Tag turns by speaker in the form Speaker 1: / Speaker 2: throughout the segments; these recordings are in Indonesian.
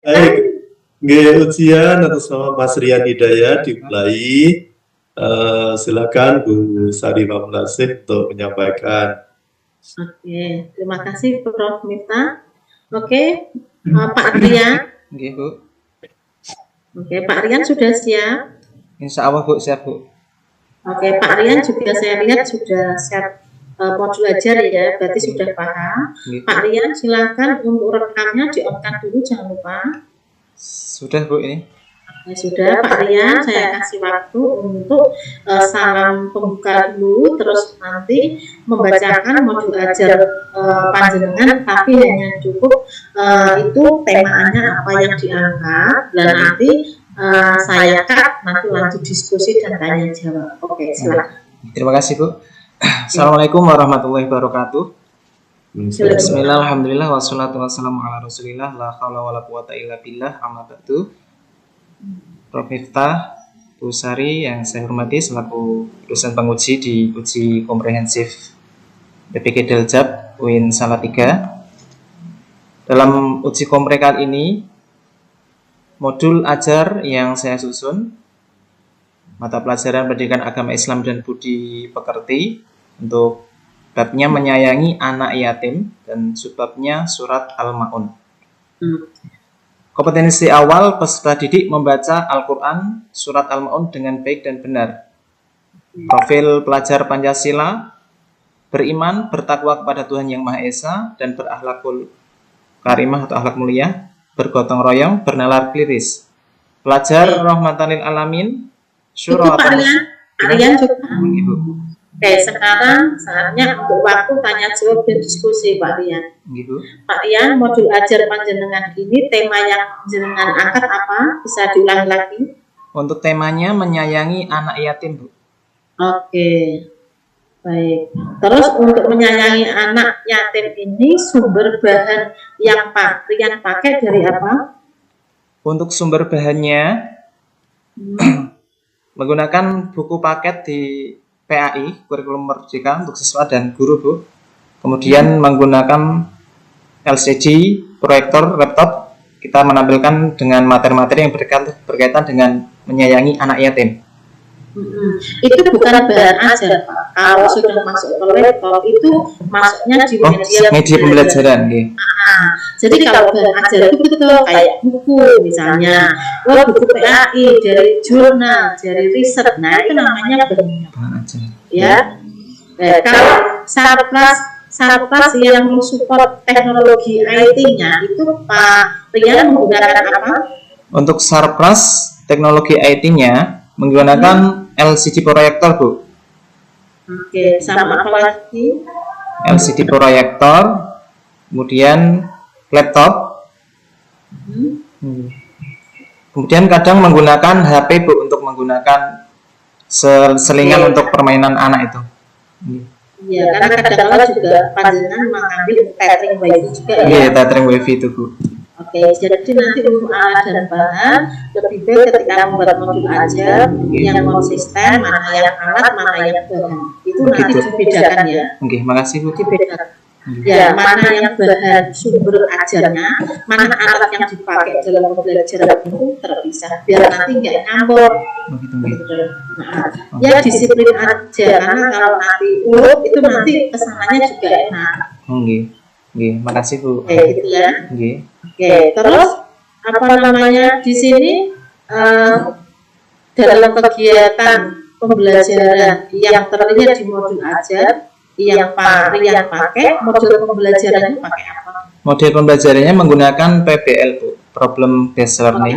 Speaker 1: Baik, nggih ujian atas nama Mas Rian Hidayat dimulai. Silakan Bu Sari Mamlasih untuk menyampaikan.
Speaker 2: Oke, terima kasih Prof. Miftah. Oke, Pak Rian.
Speaker 3: Nggih, Bu.
Speaker 2: Oke, Pak Rian sudah siap?
Speaker 3: Insya Allah, Bu, siap, Bu.
Speaker 2: Oke, Pak Rian juga saya lihat sudah siap modul ajar ya, berarti sudah paham. Pak Rian silakan untuk rekamnya di-on-kan dulu, jangan lupa.
Speaker 3: Sudah, Bu, ini.
Speaker 2: Ya, sudah Pak Rian, saya kasih waktu untuk salam pembuka dulu, terus nanti membacakan modul ajar panjenengan, tapi hanya cukup itu temanya apa yang diangkat, dan nanti saya cut, nanti lanjut diskusi dan tanya jawab. Oke, silakan.
Speaker 3: Terima kasih, Bu. Assalamualaikum warahmatullahi wabarakatuh. Bismillah, alhamdulillah, wassalatu wassalamu ala rasulillah, la hawla wa la quwata illa billah, amma ba'du. Prof. Miftah, Bu Sari yang saya hormati selaku dosen penguji di uji komprehensif PPG Daljab UIN Salatiga. Dalam uji kompre kali ini, modul ajar yang saya susun, mata pelajaran pendidikan agama Islam dan budi pekerti, untuk babnya menyayangi anak yatim dan subbabnya surat Al-Ma'un. Kompetensi awal peserta didik membaca Al-Quran surat Al-Ma'un dengan baik dan benar. Profil pelajar Pancasila, beriman, bertakwa kepada Tuhan Yang Maha Esa, dan berakhlakul karimah atau akhlak mulia, bergotong royong, bernalar kliris. Pelajar rahmatan lil alamin, surah
Speaker 2: Rian juga. Oke, sekarang saatnya untuk waktu tanya jawab dan diskusi Pak Rian. Pak Rian, modul ajar panjenengan ini tema yang panjenengan angkat apa? Bisa diulang lagi?
Speaker 3: Untuk temanya menyayangi anak yatim, Bu.
Speaker 2: Oke, baik. Terus untuk menyayangi anak yatim ini sumber bahan yang Pak Rian pakai dari apa?
Speaker 3: Untuk sumber bahannya menggunakan buku paket di PAI, Kurikulum Merdeka untuk siswa dan guru, Bu. Kemudian menggunakan LCD, proyektor, laptop, kita menampilkan dengan materi-materi yang berkaitan dengan menyayangi anak yatim.
Speaker 2: Itu bukan bahan ajar, Pak. Kalau sudah masuk ke laptop itu masuknya di
Speaker 3: media pembelajaran.
Speaker 2: Jadi kalau bahan ajar itu betul kayak buku misalnya, buku PAI, dari jurnal, dari riset, nah itu namanya bahan ajar. Ya, kalau Sarpras yang mensupport teknologi IT-nya itu Pak Rian menggunakan apa?
Speaker 3: Untuk Sarpras teknologi IT-nya menggunakan LCD proyektor, Bu.
Speaker 2: Oke, sama apa lagi?
Speaker 3: LCD proyektor, kemudian laptop. Kemudian kadang menggunakan HP, Bu, untuk menggunakan selingan untuk permainan anak itu.
Speaker 2: Iya, karena kadang-kadang juga panjenengan mengambil tethering wifi juga ya.
Speaker 3: Iya, tethering wifi itu, Bu.
Speaker 2: Oke, jadi nanti untuk alat dan bahan lebih baik ketika membuat modul ajar yang konsisten, mana yang alat, mana yang bahan. Itu nanti dibedakan ya.
Speaker 3: Oke, makasih, Bu.
Speaker 2: Dibedakan. Ya, mana yang bahan sumber ajarnya, mana alat yang dipakai dalam pembelajaran itu terpisah, biar nanti nggak nyampur. Ya disiplin aja, karena kalau nanti urut itu nanti kesananya juga enak.
Speaker 3: Oke, makasih, Bu.
Speaker 2: Oke, gitu ya.
Speaker 3: Oke,
Speaker 2: terus apa namanya di sini dalam kegiatan pembelajaran yang terlihat di modul ajar yang Pak Rian pakai, modul pembelajarannya pakai apa?
Speaker 3: Model pembelajarannya menggunakan PBL, Bu, Problem Based Learning.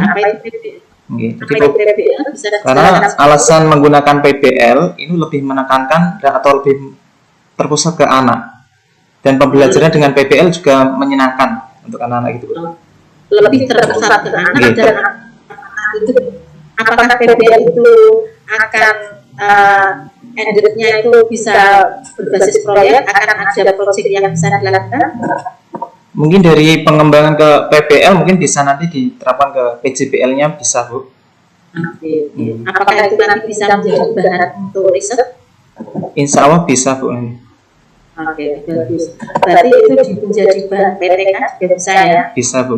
Speaker 3: Karena alasan menggunakan PBL ini lebih menekankan atau lebih terpusat ke anak, dan pembelajaran dengan PBL juga menyenangkan untuk anak-anak itu.
Speaker 2: Lebih terpusat ke anak dan itu apakah PBL itu akan endingnya itu bisa berbasis proyek, akan ada proyek yang bisa dilakukan?
Speaker 3: Mungkin dari pengembangan ke PBL mungkin bisa nanti diterapkan ke PJBL-nya bisa, Bu.
Speaker 2: Oke. Apakah itu nanti bisa menjadi bahan untuk riset?
Speaker 3: Insya Allah bisa, Bu.
Speaker 2: Oke, bagus. Berarti itu menjadi bahan PTK juga bisa ya?
Speaker 3: Bisa, Bu.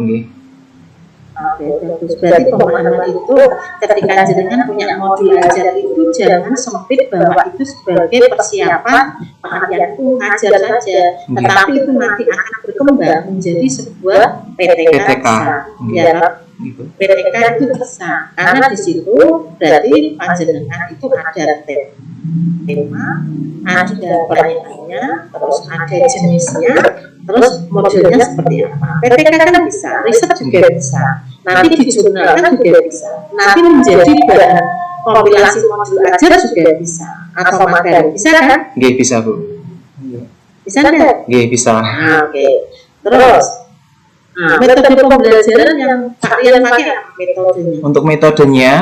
Speaker 2: Oke, bagus. Berarti pemahaman itu ketika jenengan punya modul ajar itu jangan sempit bahwa itu sebagai persiapan pengajar itu ngajar saja, tetapi itu nanti akan berkembang menjadi sebuah PTK. Bisa. Ya, PTK itu bisa, karena di situ berarti panjenengan itu ada tema, ada pertanyaannya, terus ada jenisnya, terus modulnya seperti apa. PTK kan bisa, riset juga bisa, nanti di jurnal kan juga bisa, nanti menjadi bahan kompilasi modul ajar juga bisa, atau materi bisa kan?
Speaker 3: Nggih, bisa Bu.
Speaker 2: Bisa nggak?
Speaker 3: Nggih, bisa.
Speaker 2: Oke. Terus metode pembelajaran yang kalian pakai apa metodenya?
Speaker 3: Untuk metodenya,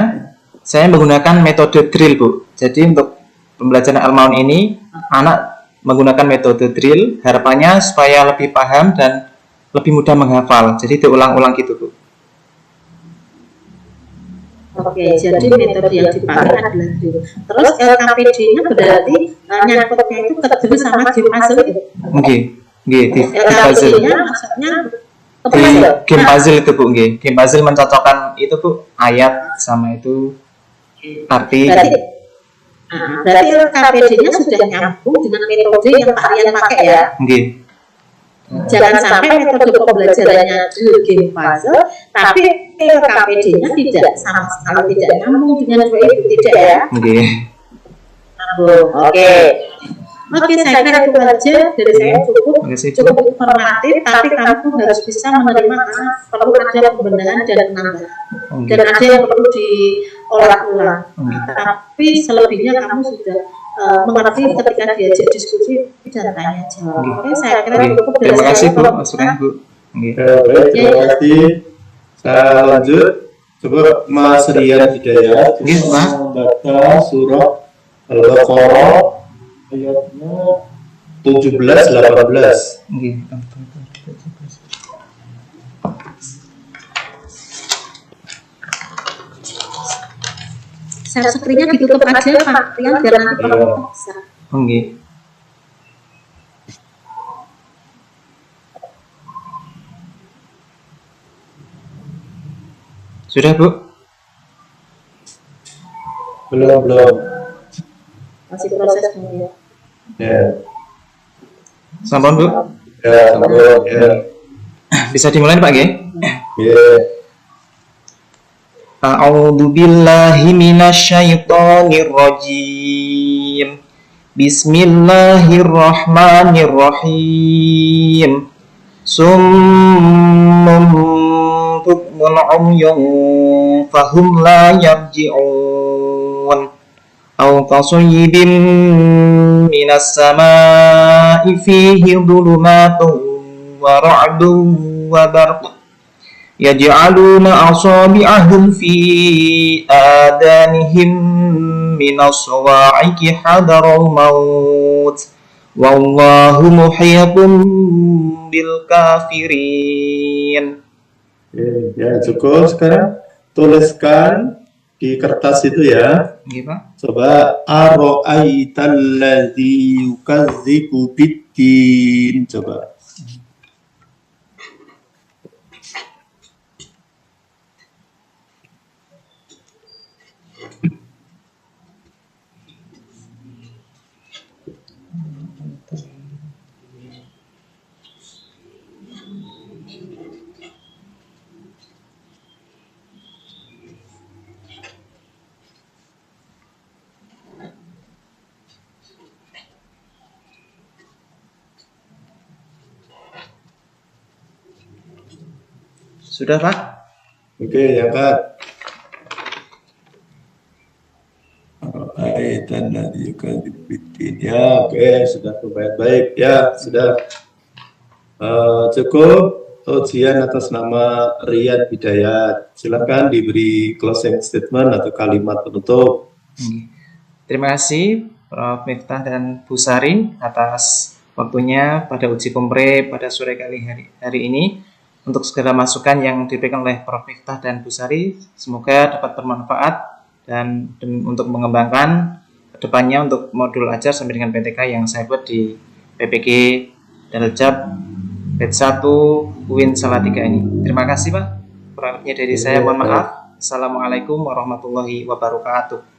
Speaker 3: saya menggunakan metode drill, Bu. Jadi untuk pembelajaran Al-Maun ini, anak menggunakan metode drill, harapannya supaya lebih paham dan lebih mudah menghafal. Jadi diulang-ulang gitu, Bu.
Speaker 2: Oke, jadi metode yang dipakai adalah drill. Terus LKPD-nya berarti nyangkutnya itu ke drill sama game puzzle itu?
Speaker 3: Nggih, nggih, di puzzle.
Speaker 2: LKPD-nya maksudnya ke
Speaker 3: Di
Speaker 2: puzzle?
Speaker 3: game puzzle itu, Bu, nggih. Game puzzle mencocokkan itu, Bu, ayat sama itu arti.
Speaker 2: Berarti LKPD-nya sudah nyambung dengan metode yang kalian pakai ya?
Speaker 3: Nggih.
Speaker 2: Jangan sampai metode pembelajarannya drill game puzzle, tapi LKPD-nya tidak sama sekali tidak nyambung dengan dua itu, tidak ya?
Speaker 3: Nggih.
Speaker 2: Oke. Oke, saya kira itu aja dari saya cukup informatif, tapi kamu harus bisa menerima karena perlu ada pembenahan dan penambahan. Dan ada yang perlu diolah-ulang. Tapi selebihnya kamu sudah mengerti ketika diajak diskusi dan tanya jawab. Oke, saya kira cukup dari
Speaker 3: Terima kasih, Bu.
Speaker 2: saya.
Speaker 3: Masukannya, Bu. Nggih.
Speaker 1: Baik, terima kasih. Saya lanjut. Coba Mas Rian Hidayat
Speaker 3: Nggih, Mas.
Speaker 1: membaca surah Al-Baqarah ayatnya 17-18.
Speaker 3: Nggih.
Speaker 2: Share screen-nya ditutup aja, Pak Rian, biar nanti penonton bisa.
Speaker 3: Nggih. Sudah, Bu?
Speaker 1: Belum.
Speaker 2: Masih proses kemudian.
Speaker 1: Ya,
Speaker 3: Sampun, Bu?
Speaker 1: ya, sambung. Ya,
Speaker 3: Bisa dimulai, Pak, nggih?
Speaker 1: ya.
Speaker 3: A'udzu billahi minasyaitonir rajim. Bismillahirrahmanirrahim. Summum bukmun umyun fahum la yarji'un. Aw kasuyyibin minas samaa'i fihi dhulumatun wa ra'dun wa barqun yaj'aluna asabi'ahum fi adanihim minas sawa'iqi hadaral maut wallahu muhitun bil kafirin.
Speaker 1: Ya, cukup. Sekarang tuliskan di kertas itu ya.
Speaker 3: Nggih, Pak.
Speaker 1: Coba ara'aital ladzi yukadzibu biddin. Coba.
Speaker 3: Sudah, Pak?
Speaker 1: Oke, angkat. Ara'aital ladzi yukadzibu biddin. Ya, oke, sudah lumayan baik. Ya, sudah. Cukup ujian atas nama Rian Hidayat. Silakan diberi closing statement atau kalimat penutup.
Speaker 3: Terima kasih Prof. Miftah dan Bu Sari atas waktunya pada uji kompre pada sore hari ini. Untuk segala masukan yang diberikan oleh Prof. Miftah dan Bu Sari, semoga dapat bermanfaat dan untuk mengembangkan kedepannya untuk modul ajar sampai dengan PTK yang saya buat di PPG Daljab Batch 1 UIN Salatiga ini. Terima kasih, Pak. Kurang lebihnya dari saya mohon maaf. Assalamualaikum warahmatullahi wabarakatuh.